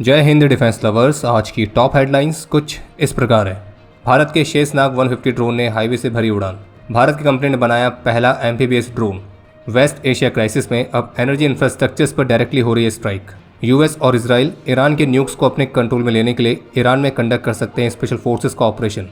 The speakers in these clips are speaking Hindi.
जय हिंद डिफेंस लवर्स। आज की टॉप हेडलाइंस कुछ इस प्रकार है। भारत के शेषनाग 150 ड्रोन ने हाईवे से भरी उड़ान। भारत की कंपनी ने बनाया पहला amphibious drone. West Asia crisis में अब एनर्जी इंफ्रास्ट्रक्चर्स पर डायरेक्टली हो रही है स्ट्राइक। यूएस और इसराइल ईरान के न्यूक्स को अपने कंट्रोल में लेने के लिए ईरान में कंडक्ट कर सकते हैं स्पेशल फोर्सेस का ऑपरेशन।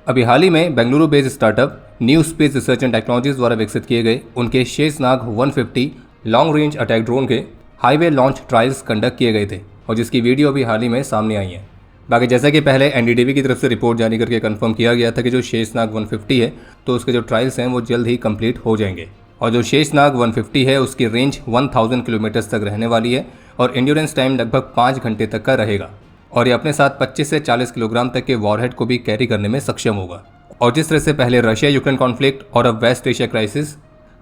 अभी हाल ही में Bengaluru based startup new space research and technologies द्वारा विकसित किए गए उनके Sheshnag 150 long range attack drone के हाईवे लॉन्च ट्रायल्स कंडक्ट किए गए थे और जिसकी वीडियो अभी हाल ही में सामने आई है। बाकी जैसा कि पहले एनडीटीवी की तरफ से रिपोर्ट जारी करके कंफर्म किया गया था कि जो शेषनाग 150 है तो उसके जो ट्रायल्स हैं वो जल्द ही कंप्लीट हो जाएंगे और जो शेषनाग 150 है उसकी रेंज 1000 किलोमीटर्स तक रहने वाली है और इंड्योरेंस टाइम लगभग 5 घंटे तक का रहेगा और ये अपने साथ 25 से 40 किलोग्राम तक के वॉरहेड को भी कैरी करने में सक्षम होगा। और जिस तरह से पहले रशिया यूक्रेन कॉन्फ्लिक्ट और अब वेस्ट एशिया क्राइसिस,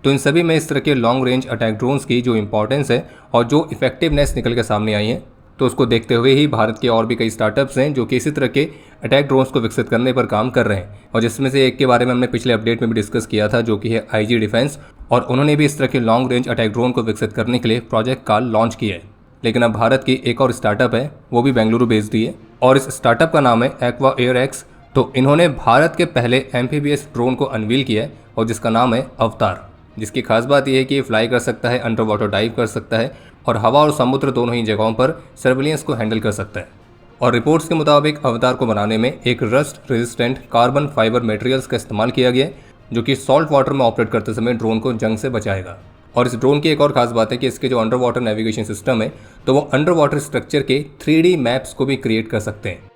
तो इन सभी में इस तरह के लॉन्ग रेंज अटैक ड्रोन्स की जो इंपॉर्टेंस है और जो इफेक्टिवनेस निकल के सामने आई है, तो उसको देखते हुए ही भारत के और भी कई स्टार्टअप्स हैं जो कि इसी तरह के अटैक ड्रोन्स को विकसित करने पर काम कर रहे हैं। और जिसमें से एक के बारे में हमने पिछले अपडेट में भी डिस्कस किया था जो कि है IG डिफेंस, और उन्होंने भी इस तरह के लॉन्ग रेंज अटैक ड्रोन को विकसित करने के लिए प्रोजेक्ट काल लॉन्च किया है। लेकिन अब भारत की एक और स्टार्टअप है, वो भी बेंगलुरु बेस्ड ही है और इस स्टार्टअप का नाम है एक्वा एयर एक्स। तो इन्होंने भारत के पहले एम्फीबियस ड्रोन को अनवील किया है और जिसका नाम है अवतार, जिसकी खास बात यह है कि ये फ्लाई कर सकता है, अंडर वाटर डाइव कर सकता है और हवा और समुद्र दोनों ही जगहों पर सर्विलियंस को हैंडल कर सकता है। और रिपोर्ट्स के मुताबिक अवतार को बनाने में एक rust resistant carbon fibre materials का इस्तेमाल किया गया है जो कि सॉल्ट वाटर में ऑपरेट करते समय ड्रोन को जंग से बचाएगा। और इस ड्रोन की एक और खास बात है कि इसके जो अंडर वाटर नेविगेशन सिस्टम है तो वो अंडर वाटर स्ट्रक्चर के 3D मैप्स को भी क्रिएट कर सकते हैं।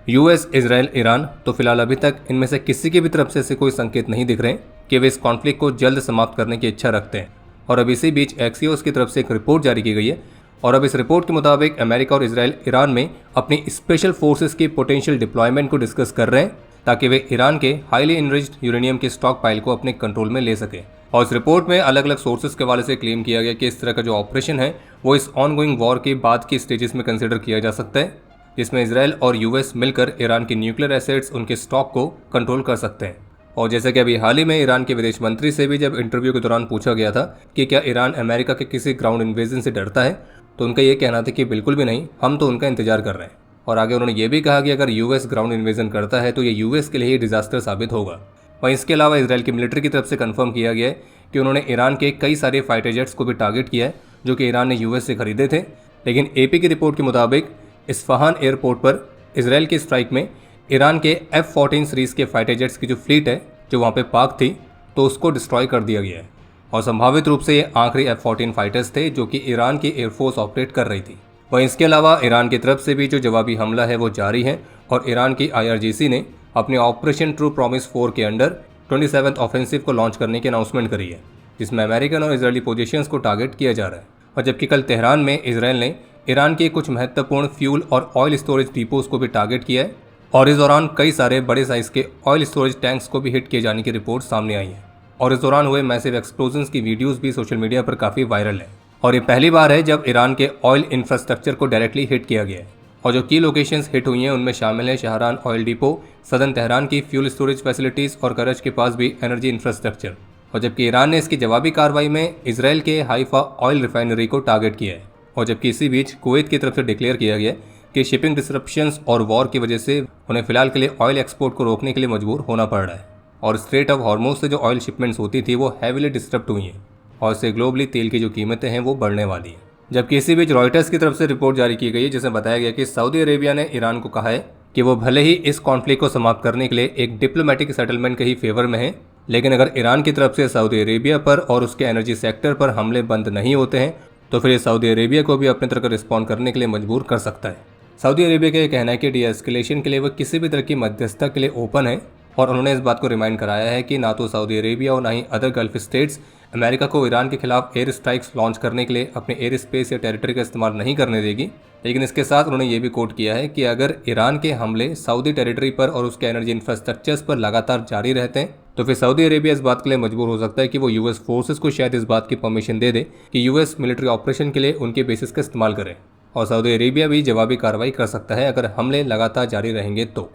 यूएस, इजराइल, ईरान तो फिलहाल अभी तक इनमें से किसी की भी तरफ से ऐसे कोई संकेत नहीं दिख रहे कि वे इस कॉन्फ्लिक्ट को जल्द समाप्त करने की इच्छा रखते हैं। और अब इसी बीच एक्सियोस की तरफ से एक रिपोर्ट जारी की गई है और अब इस रिपोर्ट के मुताबिक अमेरिका और इजराइल ईरान में अपनी स्पेशल फोर्सेस की पोटेंशियल डिप्लॉयमेंट को डिस्कस कर रहे हैं ताकि वे ईरान के हाईली इनरिच्ड यूरेनियम के स्टॉक पाइल को अपने कंट्रोल में ले सके। और इस रिपोर्ट में अलग अलग सोर्सेज के हवाले से क्लेम किया गया कि इस तरह का जो ऑपरेशन है वो इस ऑनगोइंग वॉर के बाद की स्टेजेस में कंसिडर किया जा सकता है, जिसमें इजराइल और यूएस मिलकर ईरान के न्यूक्लियर एसेट्स, उनके स्टॉक को कंट्रोल कर सकते हैं। और जैसे कि अभी हाल ही में ईरान के विदेश मंत्री से भी जब इंटरव्यू के दौरान पूछा गया था कि क्या ईरान अमेरिका के किसी ग्राउंड इन्वेजन से डरता है, तो उनका ये कहना था कि बिल्कुल भी नहीं, हम तो उनका इंतजार कर रहे हैं। और आगे उन्होंने ये भी कहा कि अगर यूएस ग्राउंड इन्वेजन करता है तो ये यूएस के लिए ही डिजास्टर साबित होगा। वहीं इसके अलावा इजराइल की मिलिट्री की तरफ से कंफर्म किया गया है कि उन्होंने ईरान के कई सारे फाइटर जेट्स को भी टारगेट किया है जो कि ईरान ने यूएस से खरीदे थे। लेकिन AP की रिपोर्ट के मुताबिक इस्फहान एयरपोर्ट पर इजराइल की स्ट्राइक में ईरान के F-14 सीरीज़ के फाइटर जेट्स की जो फ्लीट है जो वहाँ पे पार्क थी तो उसको डिस्ट्रॉय कर दिया गया है और संभावित रूप से ये आखिरी F-14 फाइटर्स थे जो कि ईरान की एयरफोर्स ऑपरेट कर रही थी। वहीं इसके अलावा ईरान की तरफ से भी जो जवाबी हमला है वो जारी है और ईरान की IRGC ने अपने ऑपरेशन ट्रू प्रॉमिस 4 के अंडर 27th ऑफेंसिव को लॉन्च करने की अनाउंसमेंट करी है, जिसमें अमेरिकन और इजरायली पोजीशंस को टारगेट किया जा रहा है। और जबकि कल तेहरान में इजराइल ने ईरान के कुछ महत्वपूर्ण फ्यूल और ऑयल स्टोरेज डिपोज को भी टारगेट किया है और इस दौरान कई सारे बड़े साइज के ऑयल स्टोरेज टैंक्स को भी हिट किए जाने की रिपोर्ट सामने आई है। और इस दौरान हुए मैसिव एक्सप्लोजन्स की वीडियोज़ भी सोशल मीडिया पर काफ़ी वायरल है और ये पहली बार है जब ईरान के ऑयल इंफ्रास्ट्रक्चर को डायरेक्टली हिट किया गया है। और जो की लोकेशंस हिट हुई हैं उनमें शामिल है शहरान ऑयल डिपो, सदन तेहरान की फ्यूल स्टोरेज फैसिलिटीज़ और करज के पास भी एनर्जी इंफ्रास्ट्रक्चर। और जबकि ईरान ने इसकी जवाबी कार्रवाई में इसराइल के हाइफा ऑयल रिफाइनरी को टारगेट किया है। और जबकि इसी बीच कुवैत की तरफ से डिक्लेयर किया गया कि शिपिंग डिसरप्शंस और वॉर की वजह से उन्हें फिलहाल के लिए ऑयल एक्सपोर्ट को रोकने के लिए मजबूर होना पड़ रहा है और स्ट्रेट ऑफ हॉर्मुज से जो ऑयल शिपमेंट्स होती थी वो हैविली डिस्टर्ब हुई हैं और इससे ग्लोबली तेल की जो कीमतें हैं वो बढ़ने वाली हैं। जबकि इसी बीच रॉयटर्स की तरफ से रिपोर्ट जारी की गई है जिसमें बताया गया कि सऊदी अरेबिया ने ईरान को कहा है कि वो भले ही इस कॉन्फ्लिक्ट को समाप्त करने के लिए एक डिप्लोमेटिक सेटलमेंट के ही फेवर में है, लेकिन अगर ईरान की तरफ से सऊदी अरेबिया पर और उसके एनर्जी सेक्टर पर हमले बंद नहीं होते हैं तो फिर ये सऊदी अरेबिया को भी अपने तरह का रिस्पॉन्ड करने के लिए मजबूर कर सकता है। सऊदी अरेबिया का यह कहना है कि डी एस्केलेशन के लिए वह किसी भी तरह की मध्यस्थता के लिए ओपन है और उन्होंने इस बात को रिमाइंड कराया है कि ना तो सऊदी अरेबिया और ना ही अदर गल्फ स्टेट्स अमेरिका को ईरान के खिलाफ एयर स्ट्राइक्स लॉन्च करने के लिए अपने एयर स्पेस या टेरिटरी का इस्तेमाल नहीं करने देगी। लेकिन इसके साथ उन्होंने ये भी कोट किया है कि अगर ईरान के हमले सऊदी टेरिटरी पर और उसके एनर्जी इंफ्रास्ट्रक्चर्स पर लगातार जारी रहते हैं तो फिर सऊदी अरेबिया इस बात के लिए मजबूर हो सकता है कि वो यूएस फोर्सेस को शायद इस बात की परमिशन दे दे कि यूएस मिलिट्री ऑपरेशन के लिए उनके बेसिस का इस्तेमाल करें। और सऊदी अरेबिया भी जवाबी कार्रवाई कर सकता है अगर हमले लगातार जारी रहेंगे तो।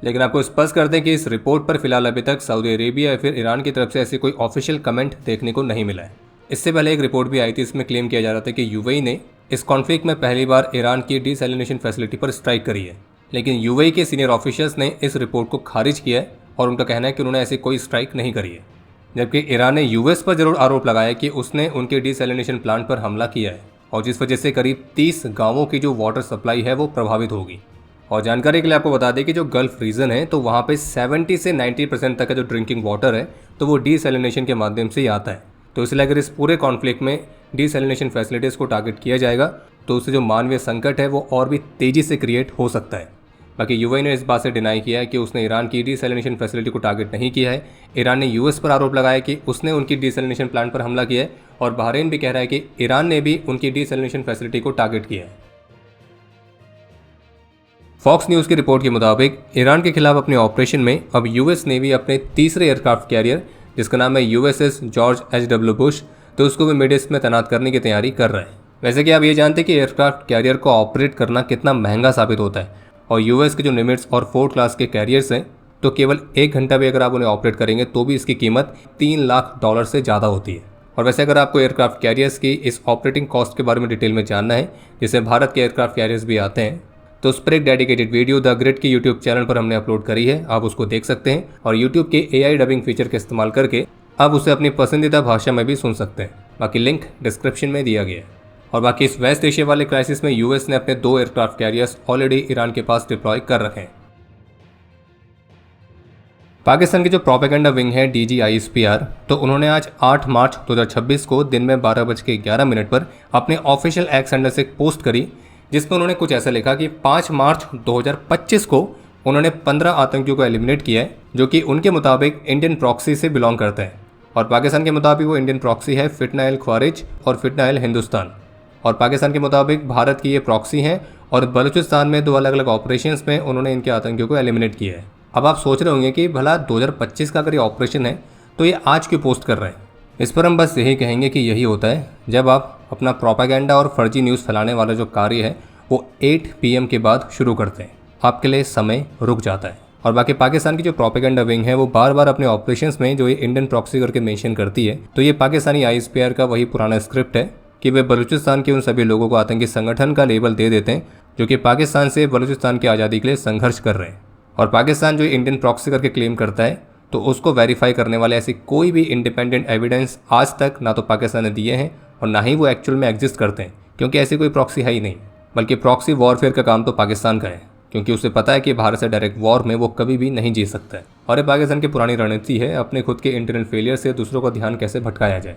लेकिन आपको स्पष्ट कर दें कि इस रिपोर्ट पर फिलहाल अभी तक सऊदी अरेबिया या फिर ईरान की तरफ से ऐसी कोई ऑफिशियल कमेंट देखने को नहीं मिला है। इससे पहले एक रिपोर्ट भी आई थी, इसमें क्लेम किया जा रहा था कि यूएई ने इस कॉन्फ्लिक्ट में पहली बार ईरान की डिसैलिनेशन फैसिलिटी पर स्ट्राइक करी है। लेकिन यूएई के सीनियर ऑफिशियल्स ने इस रिपोर्ट को खारिज किया है और उनका कहना है कि उन्होंने ऐसी कोई स्ट्राइक नहीं करी है। जबकि ईरान ने यूएस पर जरूर आरोप लगाया कि उसने उनके डिसैलिनेशन प्लांट पर हमला किया है और जिस वजह से करीब 30 गांवों की जो वाटर सप्लाई है वो प्रभावित होगी। और जानकारी के लिए आपको बता दें कि जो गल्फ रीजन है तो वहाँ पे 70 से 90% तक का जो ड्रिंकिंग वाटर है तो वो डिसैलिनेशन के माध्यम से ही आता है। तो इसलिए अगर इस पूरे कॉन्फ्लिक्ट में डिसैलिनेशन फैसिलिटीज़ को टारगेट किया जाएगा तो उससे जो मानवीय संकट है वो और भी तेज़ी से क्रिएट हो सकता है। बाकी यूएई ने इस बात से डिनाई किया है कि उसने ईरान की डिसैलिनेशन फैसिलिटी को टारगेट नहीं किया है। ईरान ने यूएस पर आरोप लगाया कि उसने उनकी डिसैलिनेशन प्लांट पर हमला किया है और बहरीन भी कह रहा है कि ईरान ने भी उनकी डिसैलिनेशन फैसिलिटी को टारगेट किया है। फॉक्स न्यूज़ की रिपोर्ट के मुताबिक ईरान के खिलाफ अपने ऑपरेशन में अब यूएस नेवी अपने तीसरे एयरक्राफ्ट कैरियर जिसका नाम है यूएसएस जॉर्ज एच.डब्ल्यू. बुश तो उसको भी मिड ईस्ट में तैनात करने की तैयारी कर रहे हैं। वैसे कि आप ये जानते हैं कि एयरक्राफ्ट कैरियर को ऑपरेट करना कितना महंगा साबित होता है और यूएस के जो निमिट्स और फोर्थ क्लास के कैरियर्स हैं तो केवल 1 घंटा भी अगर आप उन्हें ऑपरेट करेंगे तो भी इसकी कीमत $3 लाख से ज़्यादा होती है। और वैसे अगर आपको एयरक्राफ्ट कैरियर्स की इस ऑपरेटिंग कॉस्ट के बारे में डिटेल में जानना है जिससे भारत के एयरक्राफ्ट कैरियर्स भी आते हैं तो उस पर एक डेडिकेटेड वीडियो द ग्रिड के यूट्यूब चैनल पर हमने अपलोड करी है, आप उसको देख सकते हैं और यूट्यूब के AI डबिंग फीचर का इस्तेमाल करके आप उसे अपनी पसंदीदा भाषा में भी सुन सकते हैं। बाकी लिंक डिस्क्रिप्शन में दिया गया है। और बाकी इस वेस्ट एशिया वाले क्राइसिस में यूएस ने अपने 2 एयरक्राफ्ट कैरियर्स ऑलरेडी ईरान के पास डिप्लॉय कर रखे हैं। पाकिस्तान की जो प्रोपेगेंडा विंग है DGISPR तो उन्होंने आज 8 मार्च 2026 को दिन में 12:11 पर अपने ऑफिशियल एक्स हैंडल से एक पोस्ट करी जिसमें उन्होंने कुछ ऐसा लिखा कि 5 मार्च 2025 को उन्होंने 15 आतंकियों को एलिमिनेट किया है जो कि उनके मुताबिक इंडियन प्रॉक्सी से बिलोंग करते हैं और पाकिस्तान के मुताबिक वो इंडियन प्रॉक्सी है फितना अल ख्वारिज और फितना अल हिंदुस्तान। और पाकिस्तान के मुताबिक भारत की ये प्रॉक्सी हैं और बलूचिस्तान में 2 अलग अलग ऑपरेशंस में उन्होंने इनके आतंकियों को एलिमिनेट किया है। अब आप सोच रहे होंगे कि भला 2025 का अगर ये ऑपरेशन है तो ये आज क्यों पोस्ट कर रहे हैं। इस पर हम बस यही कहेंगे कि यही होता है जब आप अपना प्रोपेगेंडा और फर्जी न्यूज़ फैलाने वाला जो कार्य है वो 8 PM के बाद शुरू करते हैं, आपके लिए समय रुक जाता है। और बाकी पाकिस्तान की जो प्रोपेगेंडा विंग है वो बार बार अपने ऑपरेशंस में जो ये इंडियन प्रॉक्सी करके मेंशन करती है तो ये पाकिस्तानी ISPR का वही पुराना स्क्रिप्ट है कि वे बलूचिस्तान के उन सभी लोगों को आतंकी संगठन का लेबल दे देते हैं जो कि पाकिस्तान से बलूचिस्तान की आज़ादी के लिए संघर्ष कर रहे हैं। और पाकिस्तान जो इंडियन प्रॉक्सी करके क्लेम करता है तो उसको वेरीफाई करने वाले ऐसी कोई भी इंडिपेंडेंट एविडेंस आज तक ना तो पाकिस्तान ने दिए हैं और ना ही वो एक्चुअल में एग्जिस्ट करते हैं, क्योंकि ऐसी कोई प्रॉक्सी है ही नहीं। बल्कि प्रॉक्सी वॉरफेयर का काम तो पाकिस्तान का है, क्योंकि उसे पता है कि भारत से डायरेक्ट वॉर में वो कभी भी नहीं जीत सकता है। और ये पाकिस्तान की पुरानी रणनीति है अपने खुद के इंटरनल फेलियर से दूसरों का ध्यान कैसे भटकाया जाए।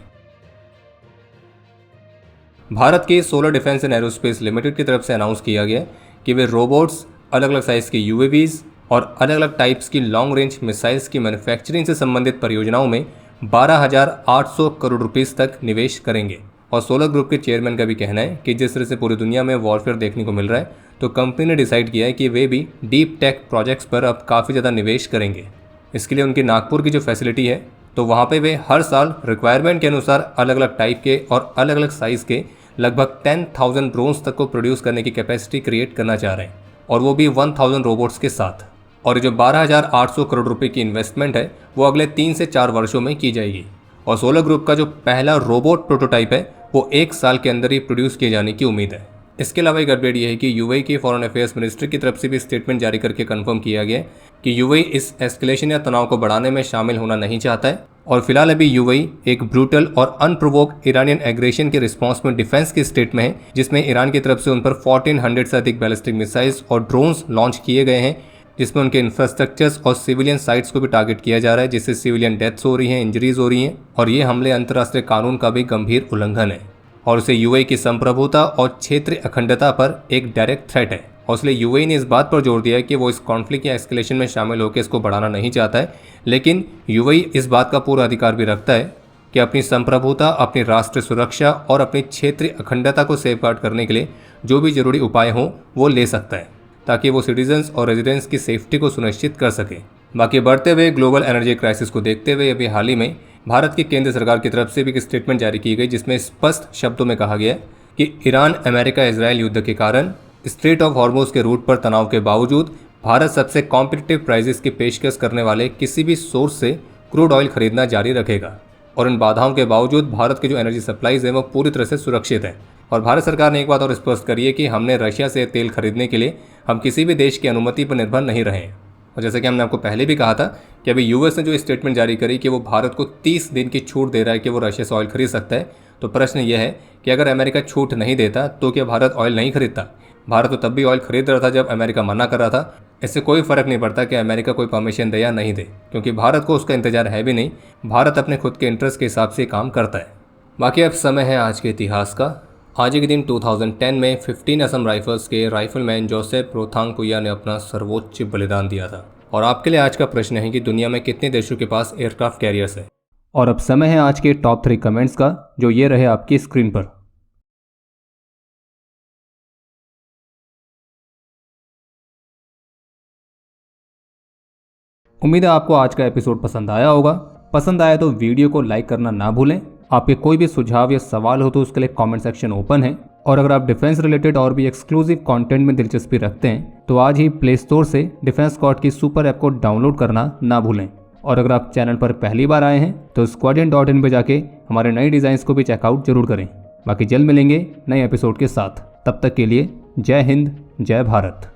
भारत के solar defence and aerospace limited की तरफ से अनाउंस किया गया कि वे रोबोट्स, अलग अलग साइज के UAVs और अलग अलग टाइप्स की लॉन्ग रेंज मिसाइल्स की मैन्युफैक्चरिंग से संबंधित परियोजनाओं में 12,800 करोड़ रुपीस तक निवेश करेंगे। और सोलर ग्रुप के चेयरमैन का भी कहना है कि जिस तरह से पूरी दुनिया में वॉरफेयर देखने को मिल रहा है तो कंपनी ने डिसाइड किया है कि वे भी डीप टेक प्रोजेक्ट्स पर अब काफ़ी ज़्यादा निवेश करेंगे। इसके लिए उनकी नागपुर की जो फैसिलिटी है तो वहाँ पे वे हर साल रिक्वायरमेंट के अनुसार अलग अलग टाइप के और अलग अलग साइज़ के लगभग 10,000 ड्रोन्स तक को प्रोड्यूस करने की कैपेसिटी क्रिएट करना चाह रहे हैं, और वो भी 1,000 रोबोट्स के साथ। और जो 12,800 करोड़ रुपए की इन्वेस्टमेंट है वो अगले 3 से 4 वर्षों में की जाएगी। और सोलर ग्रुप का जो पहला रोबोट प्रोटोटाइप है वो 1 साल के अंदर ही प्रोड्यूस किए जाने की उम्मीद है। इसके अलावा एक अपडेट ये है कि यूएई की फॉरेन अफेयर्स मिनिस्ट्री की तरफ से भी स्टेटमेंट जारी करके कंफर्म किया गया कि यूएई इस एस्केलेशन या तनाव को बढ़ाने में शामिल होना नहीं चाहता है। और फिलहाल अभी यूएई एक ब्रूटल और अनप्रोवोक ईरानियन एग्रेशन के रिस्पॉन्स में डिफेंस के स्टेट में है, जिसमें ईरान की तरफ से उन पर 1400 से अधिक बैलिस्टिक मिसाइल्स और ड्रोन्स लॉन्च किए गए हैं, जिसमें उनके इंफ्रास्ट्रक्चर्स और सिविलियन साइट्स को भी टारगेट किया जा रहा है, जिससे सिविलियन डेथ्स हो रही हैं, इंजरीज हो रही हैं। और ये हमले अंतर्राष्ट्रीय कानून का भी गंभीर उल्लंघन है और इसे यूएई की संप्रभुता और क्षेत्रीय अखंडता पर एक डायरेक्ट थ्रेट है। और इसलिए यूएई ने इस बात पर जोर दिया है कि वो इस कॉन्फ्लिक्ट या एस्केलेशन में शामिल होकर इसको बढ़ाना नहीं चाहता है, लेकिन यूएई इस बात का पूरा अधिकार भी रखता है कि अपनी संप्रभुता, अपनी राष्ट्रीय सुरक्षा और अपनी क्षेत्रीय अखंडता को सेफगार्ड करने के लिए जो भी जरूरी उपाय हों वो ले सकता है, ताकि वो सिटीजन्स और रेजिडेंट्स की सेफ्टी को सुनिश्चित कर सके। बाकी बढ़ते हुए ग्लोबल एनर्जी क्राइसिस को देखते हुए अभी हाल ही में भारत की केंद्र सरकार की तरफ से भी एक स्टेटमेंट जारी की गई, जिसमें स्पष्ट शब्दों में कहा गया कि ईरान अमेरिका इजराइल युद्ध के कारण स्ट्रेट ऑफ हॉर्मुज के रूट पर तनाव के बावजूद भारत सबसे कॉम्पिटिटिव प्राइसेस की पेशकश करने वाले किसी भी सोर्स से क्रूड ऑयल खरीदना जारी रखेगा और इन बाधाओं के बावजूद भारत की जो एनर्जी सप्लाईज है वो पूरी तरह से सुरक्षित है। और भारत सरकार ने एक बात और स्पष्ट करी है कि हमने रशिया से तेल खरीदने के लिए हम किसी भी देश की अनुमति पर निर्भर नहीं रहे हैं। और जैसे कि हमने आपको पहले भी कहा था कि अभी यूएस ने जो स्टेटमेंट जारी करी कि वो भारत को 30 दिन की छूट दे रहा है कि वो रशिया से ऑयल खरीद सकता है, तो प्रश्न यह है कि अगर अमेरिका छूट नहीं देता तो क्या भारत ऑयल नहीं खरीदता? भारत तो तब भी ऑयल खरीद रहा था जब अमेरिका मना कर रहा था। इससे कोई फर्क नहीं पड़ता कि अमेरिका कोई परमिशन दे या नहीं दे, क्योंकि भारत को उसका इंतजार है भी नहीं। भारत अपने खुद के इंटरेस्ट के हिसाब से काम करता है। बाकी अब समय है आज के इतिहास का। आज के दिन 2010 में 15 असम राइफल्स के राइफलमैन जोसेफ रोथांगपुया ने अपना सर्वोच्च बलिदान दिया था। और आपके लिए आज का प्रश्न है कि दुनिया में कितने देशों के पास एयरक्राफ्ट कैरियर्स है। और अब समय है आज के टॉप 3 कमेंट्स का, जो ये रहे आपकी स्क्रीन पर। उम्मीद है आपको आज का एपिसोड पसंद आया होगा। पसंद आया तो वीडियो को लाइक करना ना भूलें। आपके कोई भी सुझाव या सवाल हो तो उसके लिए कमेंट सेक्शन ओपन है। और अगर आप डिफेंस रिलेटेड और भी एक्सक्लूसिव कंटेंट में दिलचस्पी रखते हैं तो आज ही प्ले स्टोर से डिफेंस स्क्वाड की सुपर ऐप को डाउनलोड करना ना भूलें। और अगर आप चैनल पर पहली बार आए हैं तो squadron.in पे जाके हमारे नए डिज़ाइंस को भी चेकआउट जरूर करें। बाकी जल्द मिलेंगे नए एपिसोड के साथ। तब तक के लिए जय हिंद, जय भारत।